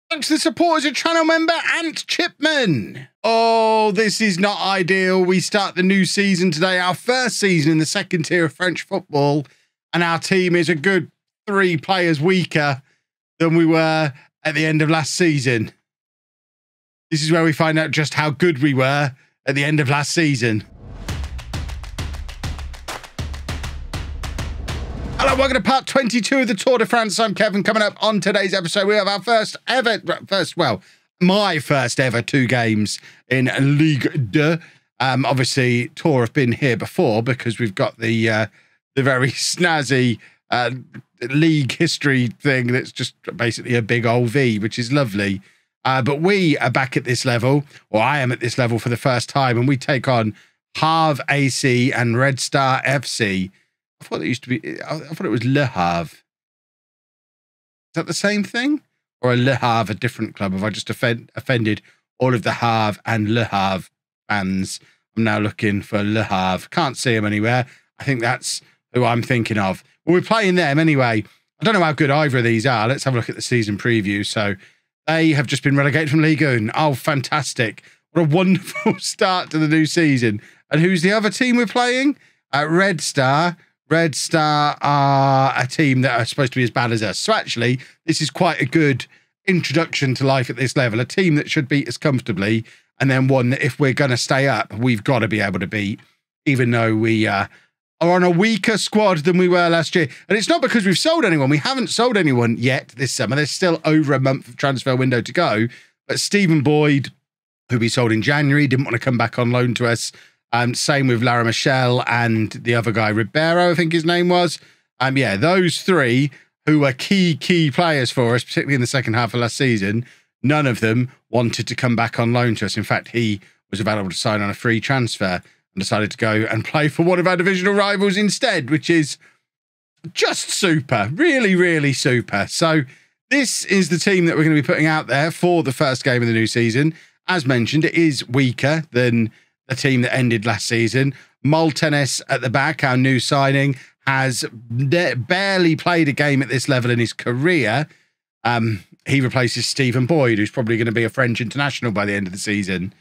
Thanks to the supporters of channel member Ant Chipman. Oh, this is not ideal. We start the new season today, our first season in the second tier of French football, and our team is a good 3 players weaker than we were at the end of last season. This is where we find out just how good we were at the end of last season. Hello, welcome to part 22 of the Tour de France. I'm Kevin. Coming up on today's episode, we have our my first ever 2 games in Ligue 2. Obviously, Tour have been here before because we've got the very snazzy league history thing that's just basically a big old V, which is lovely. But we are back at this level, or I am at this level for the first time, and we take on Havre AC and Red Star FC. I thought it used to be, I thought it was Le Havre. Is that the same thing? Or a Le Havre, a different club? Have I just offended all of the Havre and Le Havre fans? I'm now looking for Le Havre. Can't see them anywhere. I think that's who I'm thinking of. Well, we're playing them anyway. I don't know how good either of these are. Let's have a look at the season preview. So they have just been relegated from Ligue 1. Oh, fantastic. What a wonderful start to the new season. And who's the other team we're playing? Red Star. Red Star are a team that are supposed to be as bad as us. So actually, this is quite a good introduction to life at this level. A team that should beat us comfortably, and then one that if we're going to stay up, we've got to be able to beat, even though we are on a weaker squad than we were last year. And it's not because we've sold anyone. We haven't sold anyone yet this summer. There's still over a month of transfer window to go. But Stephen Boyd, who we sold in January, didn't want to come back on loan to us. Same with Lara Michelle and the other guy, Ribeiro, I think his name was. Yeah, those 3 who were key players for us, particularly in the second half of last season, none of them wanted to come back on loan to us. In fact, he was available to sign on a free transfer and decided to go and play for one of our divisional rivals instead, which is just super. Really, really super. So this is the team that we're going to be putting out there for the first game of the new season. As mentioned, it is weaker than the team that ended last season. Moltenis at the back, our new signing, has barely played a game at this level in his career. He replaces Stephen Boyd, who's probably going to be a French international by the end of the season.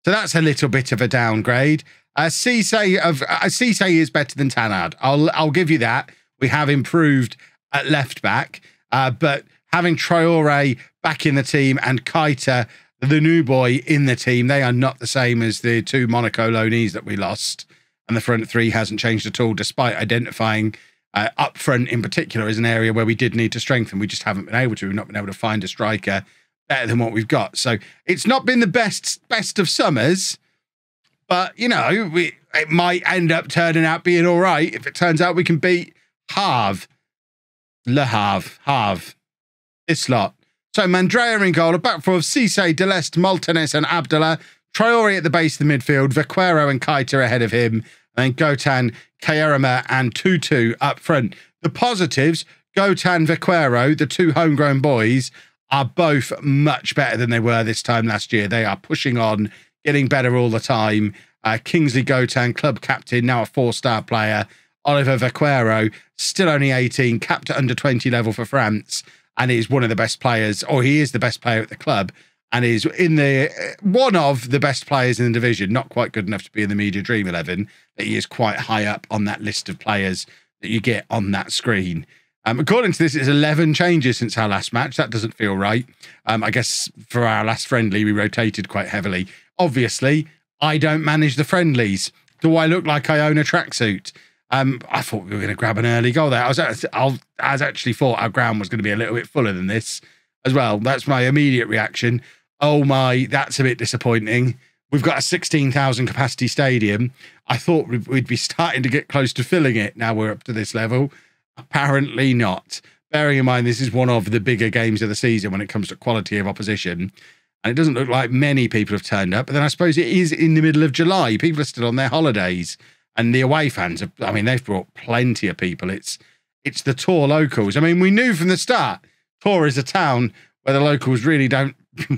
So that's a little bit of a downgrade. Cisse is better than Tanard. I'll give you that. We have improved at left back, but having Traoré back in the team and Keita, the new boy, in the team, they are not the same as the 2 Monaco loanees that we lost. And the front 3 hasn't changed at all, despite identifying up front in particular as an area where we did need to strengthen. We just haven't been able to. We've not been able to find a striker better than what we've got. So it's not been the best of summers, but, you know, it might end up turning out being all right if it turns out we can beat Havre. Le Havre. This lot. So Mandrea in goal, a back four of Cisse, Deleste, Moltenis and Abdallah. Traoré at the base of the midfield, Vaquero and Keita ahead of him, and then Gotan, Kayerama and Tutu up front. The positives, Gotan, Vaquero, the 2 homegrown boys, are both much better than they were this time last year. They are pushing on, getting better all the time. Kingsley Gotan, club captain, now a 4-star player. Oliver Vaquero, still only 18, capped at under 20 level for France, and is one of the best players, or he is the best player at the club, and is in one of the best players in the division. Not quite good enough to be in the Media Dream 11, but he is quite high up on that list of players that you get on that screen. According to this, it's 11 changes since our last match. That doesn't feel right. I guess for our last friendly, we rotated quite heavily. Obviously, I don't manage the friendlies. Do I look like I own a tracksuit? I thought we were going to grab an early goal there. I actually thought our ground was going to be a little bit fuller than this as well. That's my immediate reaction. Oh my, that's a bit disappointing. We've got a 16,000 capacity stadium. I thought we'd be starting to get close to filling it. Now we're up to this level. Apparently not. Bearing in mind, this is one of the bigger games of the season when it comes to quality of opposition. And it doesn't look like many people have turned up. But then I suppose it is in the middle of July. People are still on their holidays. And the away fans, they've brought plenty of people. It's the Tour locals. I mean, we knew from the start, Tour is a town where the locals really don't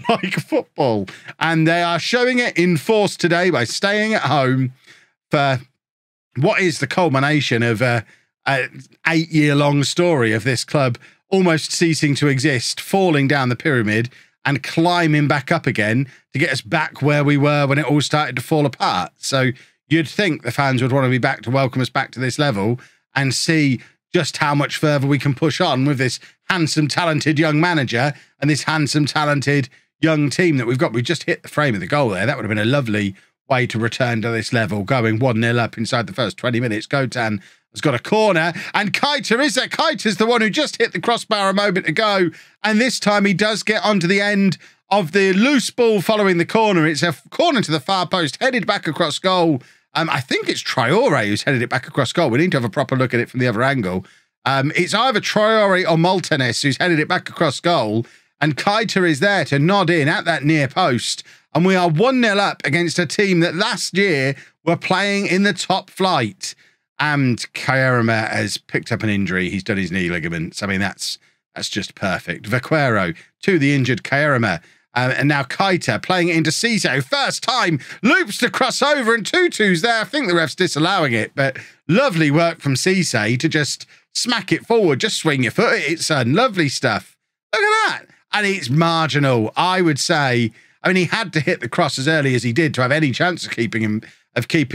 like football. And they are showing it in force today by staying at home for what is the culmination of a 8-year-long story of this club almost ceasing to exist, falling down the pyramid, and climbing back up again to get us back where we were when it all started to fall apart. So you'd think the fans would want to be back to welcome us back to this level and see just how much further we can push on with this handsome, talented young manager and this handsome, talented young team that we've got. We just hit the frame of the goal there. That would have been a lovely way to return to this level, going 1-0 up inside the first 20 minutes. Gotan has got a corner, and Keita is there. Keita's the one who just hit the crossbar a moment ago, and this time he does get onto the end of the loose ball following the corner. It's a corner to the far post, headed back across goal. I think it's Traore who's headed it back across goal. We need to have a proper look at it from the other angle. It's either Traore or Martinez who's headed it back across goal, and Keita is there to nod in at that near post. And we are 1-0 up against a team that last year were playing in the top flight. And Kayarama has picked up an injury. He's done his knee ligaments. I mean, that's just perfect. Vaquero to the injured Kayarama. And now Keita playing it into Cisse. First time, loops the crossover, and Tutu's there. I think the ref's disallowing it, but lovely work from Cisse to just smack it forward. Just swing your foot at it, son. Lovely stuff. Look at that. And it's marginal, I would say. I mean, he had to hit the cross as early as he did to have any chance of keeping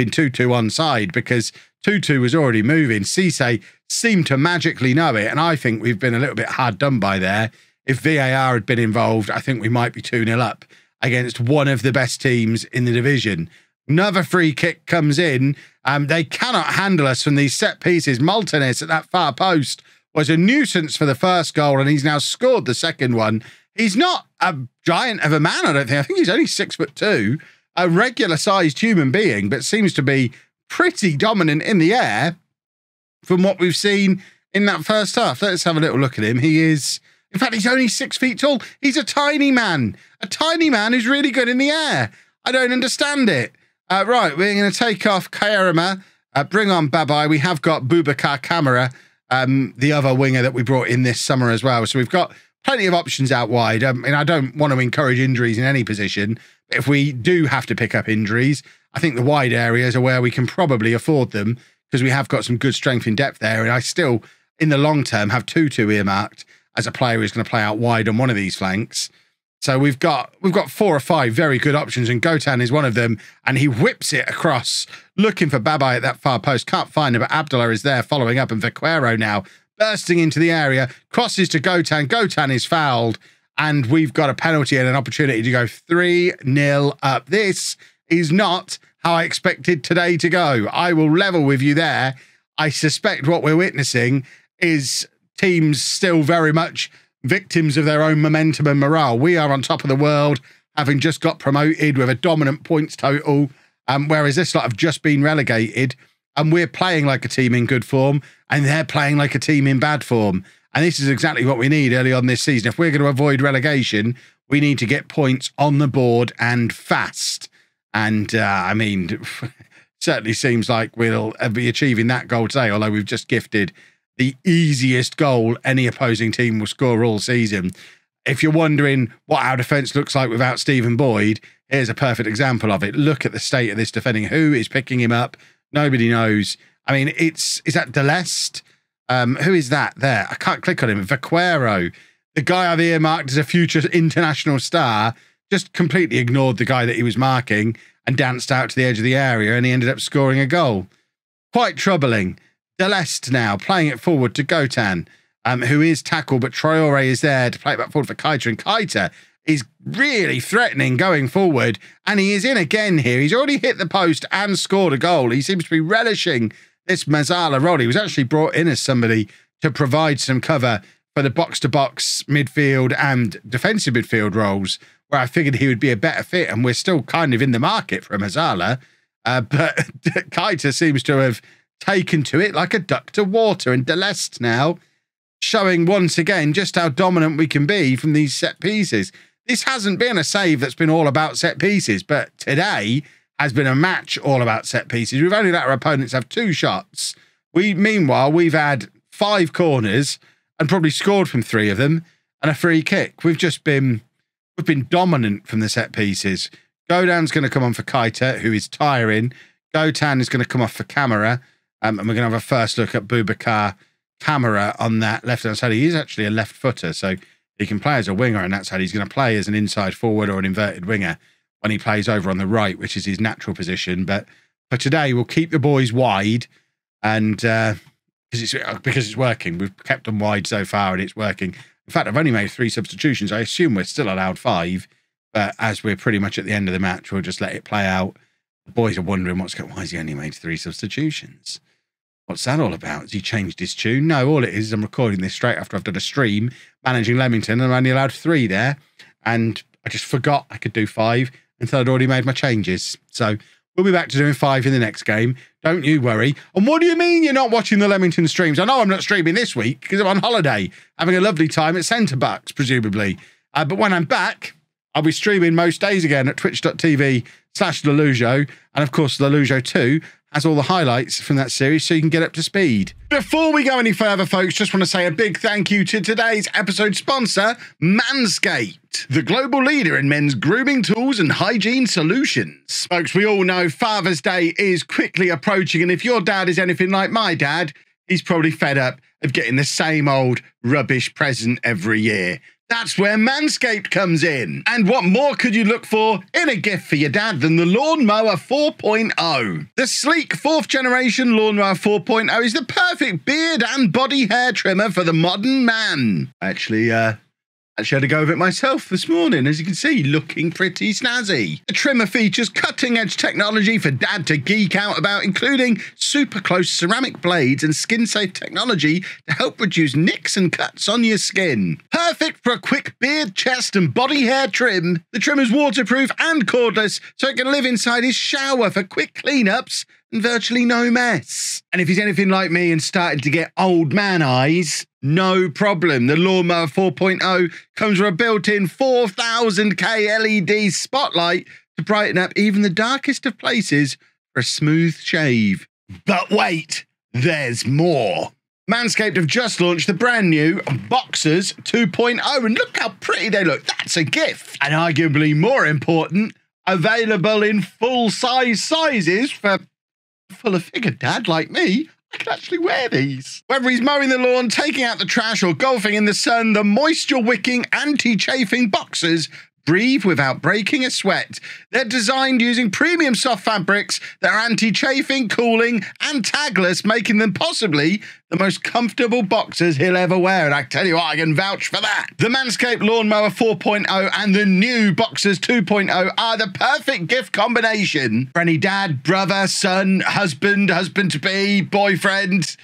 Tutu on side, because Tutu was already moving. Cisse seemed to magically know it, and I think we've been a little bit hard done by there. If VAR had been involved, I think we might be 2-0 up against one of the best teams in the division. Another free kick comes in. They cannot handle us from these set pieces. Martinez at that far post was a nuisance for the first goal, and he's now scored the second one. He's not a giant of a man, I don't think. I think he's only 6'2", a regular-sized human being, but seems to be pretty dominant in the air from what we've seen in that first half. Let's have a little look at him. He is... In fact, he's only 6 feet tall. He's a tiny man who's really good in the air. I don't understand it. Right, we're going to take off Kayarama, bring on Babai. We have got Boubacar Kamara, the other winger that we brought in this summer as well. So we've got plenty of options out wide. And I don't want to encourage injuries in any position. But if we do have to pick up injuries, I think the wide areas are where we can probably afford them, because we have got some good strength in depth there. And I still, in the long term, have Tutu earmarked as a player who's going to play out wide on one of these flanks. So we've got 4 or 5 very good options, and Gotan is one of them, and he whips it across, looking for Babai at that far post. Can't find him, but Abdullah is there following up, and Vaquero now bursting into the area, crosses to Gotan. Gotan is fouled, and we've got a penalty and an opportunity to go 3-0 up. This is not how I expected today to go. I will level with you there. I suspect what we're witnessing is teams still very much victims of their own momentum and morale. We are on top of the world, having just got promoted with a dominant points total, whereas this lot have just been relegated, and we're playing like a team in good form, and they're playing like a team in bad form. And this is exactly what we need early on this season. If we're going to avoid relegation, we need to get points on the board and fast. And, I mean, certainly seems like we'll be achieving that goal today, although we've just gifted the easiest goal any opposing team will score all season. If you're wondering what our defence looks like without Stephen Boyd, here's a perfect example of it. Look at the state of this defending. Who is picking him up? Nobody knows. I mean, is that Deleste? Who is that there? I can't click on him. Vaquero, the guy I've earmarked as a future international star, just completely ignored the guy that he was marking and danced out to the edge of the area, and he ended up scoring a goal. Quite troubling. Deleste now playing it forward to Gotan, who is tackled, but Traore is there to play it back forward for Keita, and Keita is really threatening going forward, and he is in again here. He's already hit the post and scored a goal. He seems to be relishing this Mezzala role. He was actually brought in as somebody to provide some cover for the box-to-box midfield and defensive midfield roles, where I figured he would be a better fit, and we're still kind of in the market for a Mezzala. But Keita seems to have taken to it like a duck to water, and Deleste now showing once again just how dominant we can be from these set pieces. This hasn't been a save that's been all about set pieces, but today has been a match all about set pieces. We've only let our opponents have 2 shots. Meanwhile, we've had 5 corners and probably scored from 3 of them, and a free kick. We've been dominant from the set pieces. Godan's going to come on for Keita, who is tiring. Gotan is going to come off for Kamara. And we're going to have a first look at Boubacar Kamara on that left-hand side. He is actually a left footer, so He can play as a winger, and that's how he's going to play as an inside forward or an inverted winger when he plays over on the right, which is his natural position. But for today, we'll keep the boys wide, and because it's working. We've kept them wide so far, and it's working. In fact, I've only made 3 substitutions. I assume we're still allowed 5, but as we're pretty much at the end of the match, we'll just let it play out. The boys are wondering why has he only made 3 substitutions? What's that all about? Has he changed his tune? No, all it is I'm recording this straight after I've done a stream managing Leamington, and I'm only allowed 3 there. And I just forgot I could do 5 until I'd already made my changes. So we'll be back to doing 5 in the next game. Don't you worry. And what do you mean you're not watching the Leamington streams? I know I'm not streaming this week because I'm on holiday, having a lovely time at Centre Bucks, presumably. But when I'm back, I'll be streaming most days again at twitch.tv/Lelujo. And of course, Lelujo 2 has all the highlights from that series so you can get up to speed. Before we go any further, folks, just want to say a big thank you to today's episode sponsor, Manscaped, the global leader in men's grooming tools and hygiene solutions. Folks, we all know Father's Day is quickly approaching, and if your dad is anything like my dad, he's probably fed up of getting the same old rubbish present every year. That's where Manscaped comes in. And what more could you look for in a gift for your dad than the Lawnmower 4.0? The sleek 4th generation Lawnmower 4.0 is the perfect beard and body hair trimmer for the modern man. Actually had to go with it myself this morning, as you can see, looking pretty snazzy. The trimmer features cutting-edge technology for dad to geek out about, including super close ceramic blades and skin-safe technology to help reduce nicks and cuts on your skin. Perfect for a quick beard, chest and body hair trim. The trimmer's waterproof and cordless, so it can live inside his shower for quick cleanups and virtually no mess. And if he's anything like me and starting to get old man eyes, no problem. The Lawnmower 4.0 comes with a built-in 4000K LED spotlight to brighten up even the darkest of places for a smooth shave. But wait, there's more. Manscaped have just launched the brand new Boxers 2.0, and look how pretty they look. That's a gift. And arguably more important, available in full-size sizes for full-of-figure dad like me. I can actually wear these. Whether he's mowing the lawn, taking out the trash, or golfing in the sun, the moisture-wicking, anti-chafing Boxers breathe without breaking a sweat. They're designed using premium soft fabrics that are anti-chafing, cooling, and tagless, making them possibly the most comfortable boxers he'll ever wear. And I tell you what, I can vouch for that. The Manscaped Lawnmower 4.0 and the new Boxers 2.0 are the perfect gift combination for any dad, brother, son, husband, husband-to-be, boyfriend,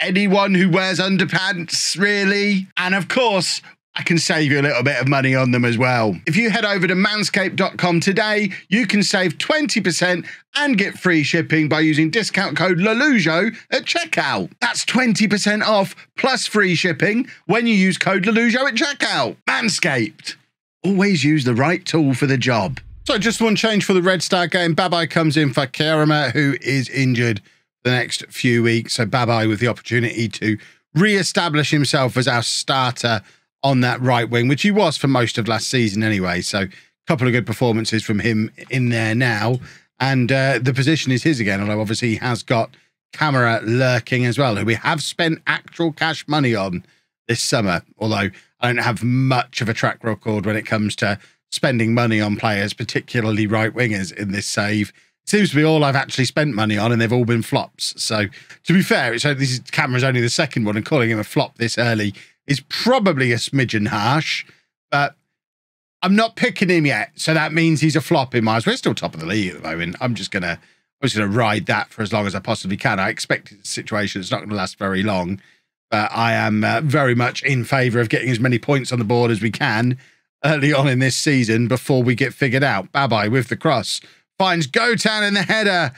anyone who wears underpants, really. And of course, I can save you a little bit of money on them as well. If you head over to manscaped.com today, you can save 20% and get free shipping by using discount code Lelujo at checkout. That's 20% off plus free shipping when you use code Lelujo at checkout. Manscaped. Always use the right tool for the job. So just one change for the Red Star game. Babai comes in for Kerema, who is injured the next few weeks. So Babai with the opportunity to re-establish himself as our starter on that right wing, which he was for most of last season anyway. So a couple of good performances from him in there now. And the position is his again, although obviously he has got Camera lurking as well, who we have spent actual cash money on this summer. Although I don't have much of a track record when it comes to spending money on players, particularly right wingers in this save. It seems to be all I've actually spent money on, and they've all been flops. So to be fair, Camera's only the second one, and calling him a flop this early is probably a smidgen harsh, but I'm not picking him yet. So that means he's a flop in my eyes. We're still top of the league at the moment. I'm just gonna ride that for as long as I possibly can. I expect it's a situation that's not going to last very long, but I am very much in favour of getting as many points on the board as we can early on in this season before we get figured out. Babai with the cross finds Gotan in the header.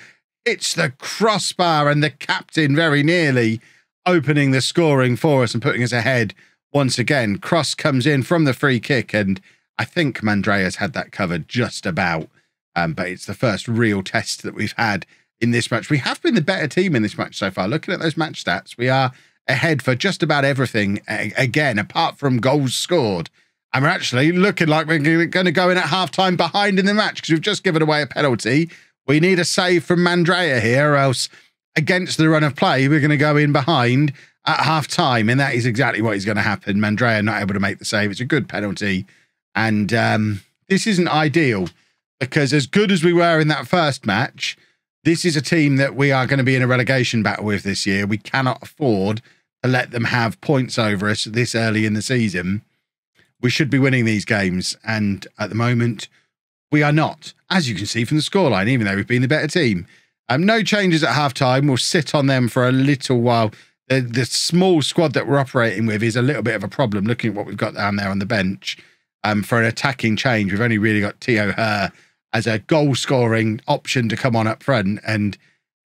It's the crossbar, and the captain very nearly opening the scoring for us and putting us ahead once again. Cross comes in from the free kick, and I think Mandrea's had that covered just about. But it's the first real test that we've had in this match. We have been the better team in this match so far. Looking at those match stats, we are ahead for just about everything, again, apart from goals scored. And we're actually looking like we're going to go in at half-time behind in the match because we've just given away a penalty. We need a save from Mandrea here, or else against the run of play, we're going to go in behind at half-time, and that is exactly what is going to happen. Mandrea not able to make the save. It's a good penalty, and this isn't ideal because as good as we were in that first match, this is a team that we are going to be in a relegation battle with this year. We cannot afford to let them have points over us this early in the season. We should be winning these games, and at the moment, we are not, as you can see from the scoreline, even though we've been the better team. No changes at half-time. We'll sit on them for a little while. The small squad that we're operating with is a little bit of a problem, looking at what we've got down there on the bench. For an attacking change, we've only really got Theo Her as a goal-scoring option to come on up front, and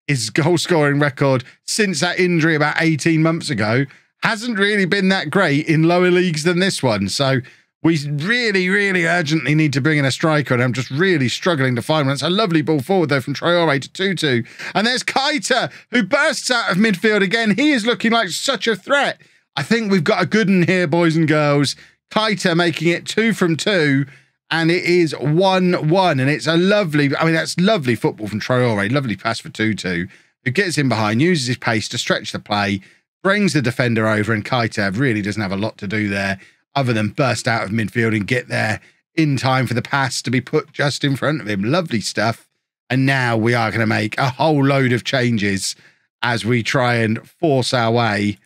his goal-scoring record since that injury about 18 months ago hasn't really been that great in lower leagues than this one. So we really, really urgently need to bring in a striker, and I'm just really struggling to find one. It's a lovely ball forward, though, from Traore to Tutu. And there's Keita, who bursts out of midfield again. He is looking like such a threat. I think we've got a good one here, boys and girls. Keita making it 2 from 2, and it is 1-1. And it's a lovely, I mean, that's lovely football from Traore. Lovely pass for Tutu, who gets in behind, uses his pace to stretch the play, brings the defender over, and Keita really doesn't have a lot to do there other than burst out of midfield and get there in time for the pass to be put just in front of him. Lovely stuff. And now we are going to make a whole load of changes as we try and force our way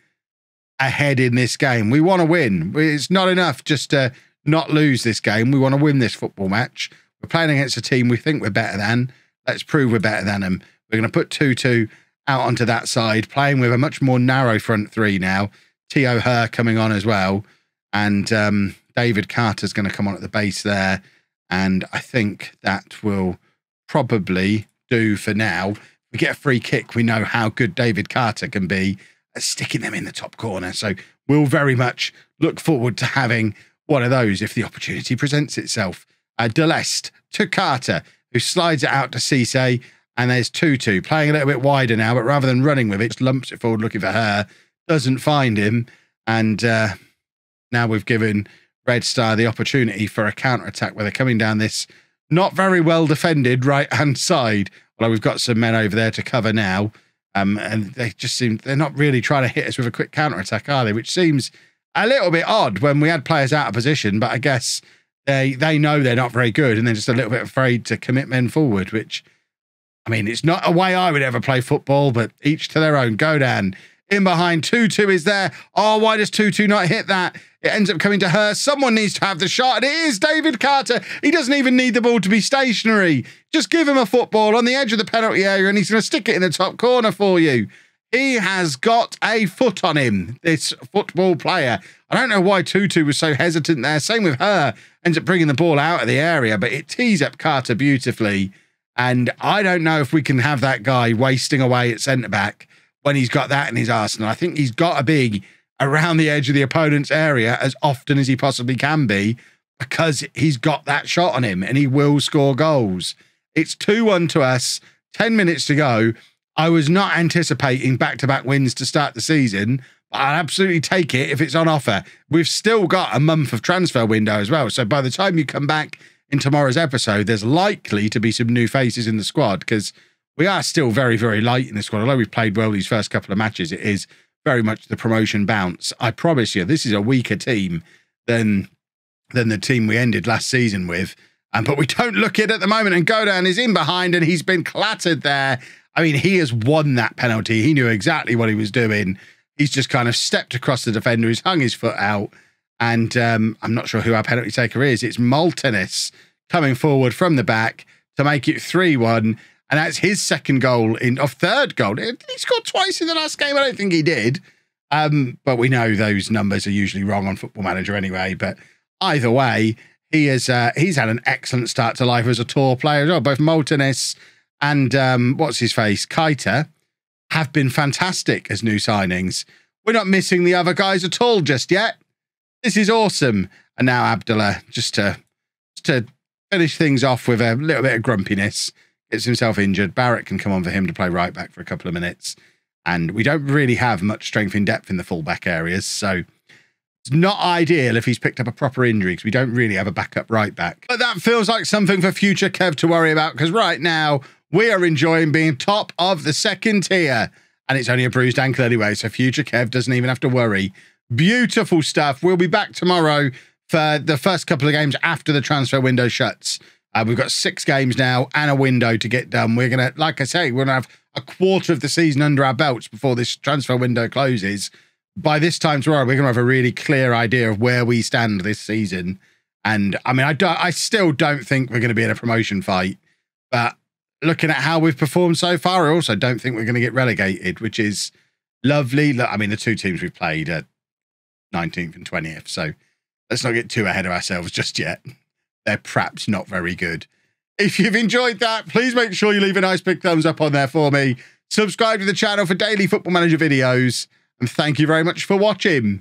ahead in this game. We want to win. It's not enough just to not lose this game. We want to win this football match. We're playing against a team we think we're better than. Let's prove we're better than them. We're going to put Tutu out onto that side, playing with a much more narrow front three now. Theo Her coming on as well. And David Carter's going to come on at the base there. And I think that will probably do for now. If we get a free kick, we know how good David Carter can be at sticking them in the top corner. So we'll very much look forward to having one of those if the opportunity presents itself. Deleste to Carter, who slides it out to Cisse. And there's Tutu playing a little bit wider now, but rather than running with it, just lumps it forward looking for Her. Doesn't find him. And now we've given Red Star the opportunity for a counter-attack where they're coming down this not very well defended right-hand side. Although we've got some men over there to cover now. And they just seem, they're not really trying to hit us with a quick counter-attack, are they? Which seems a little bit odd when we had players out of position, but I guess they know they're not very good and they're just a little bit afraid to commit men forward, which, I mean, it's not a way I would ever play football, but each to their own. Godan in behind. Tutu is there. Oh, why does Tutu not hit that? It ends up coming to Her. Someone needs to have the shot, and it is David Carter. He doesn't even need the ball to be stationary. Just give him a football on the edge of the penalty area, and he's going to stick it in the top corner for you. He has got a foot on him, this football player. I don't know why Tutu was so hesitant there. Same with Her. Ends up bringing the ball out of the area, but it tees up Carter beautifully. And I don't know if we can have that guy wasting away at centre-back when he's got that in his arsenal. I think he's got to be around the edge of the opponent's area as often as he possibly can be because he's got that shot on him and he will score goals. It's 2-1 to us, 10 minutes to go. I was not anticipating back-to-back wins to start the season, but I'll absolutely take it if it's on offer. We've still got a month of transfer window as well. So by the time you come back in tomorrow's episode, there's likely to be some new faces in the squad because we are still very, very light in the squad. Although we've played well these first couple of matches, it is very much the promotion bounce. I promise you, this is a weaker team than the team we ended last season with. But we don't look it at the moment. And Godan is in behind and he's been clattered there. I mean, he has won that penalty. He knew exactly what he was doing. He's just kind of stepped across the defender. He's hung his foot out. And I'm not sure who our penalty taker is. It's Maltenis coming forward from the back to make it 3-1. And that's his second goal third goal. He scored twice in the last game. I don't think he did. But we know those numbers are usually wrong on Football Manager anyway. But either way, he's had an excellent start to life as a tour player as well. Both Maltenis and what's his face, Keita, have been fantastic as new signings. We're not missing the other guys at all just yet. This is awesome. And now Abdullah, just to finish things off with a little bit of grumpiness, gets himself injured. Barrett can come on for him to play right back for a couple of minutes. And we don't really have much strength in depth in the full-back areas. So it's not ideal if he's picked up a proper injury because we don't really have a backup right back. But that feels like something for future Kev to worry about because right now we are enjoying being top of the second tier. and it's only a bruised ankle anyway, so future Kev doesn't even have to worry. Beautiful stuff. We'll be back tomorrow for the first couple of games after the transfer window shuts. We've got 6 games now and a window to get done. We're going to, like I say, we're going to have a quarter of the season under our belts before this transfer window closes. By this time tomorrow, we're going to have a really clear idea of where we stand this season. And I mean, I still don't think we're going to be in a promotion fight, but looking at how we've performed so far, I also don't think we're going to get relegated, which is lovely. Look, I mean, the 2 teams we've played are 19th and 20th, so let's not get too ahead of ourselves just yet. They're perhaps not very good. If you've enjoyed that, please make sure you leave a nice big thumbs up on there for me. Subscribe to the channel for daily Football Manager videos, and thank you very much for watching.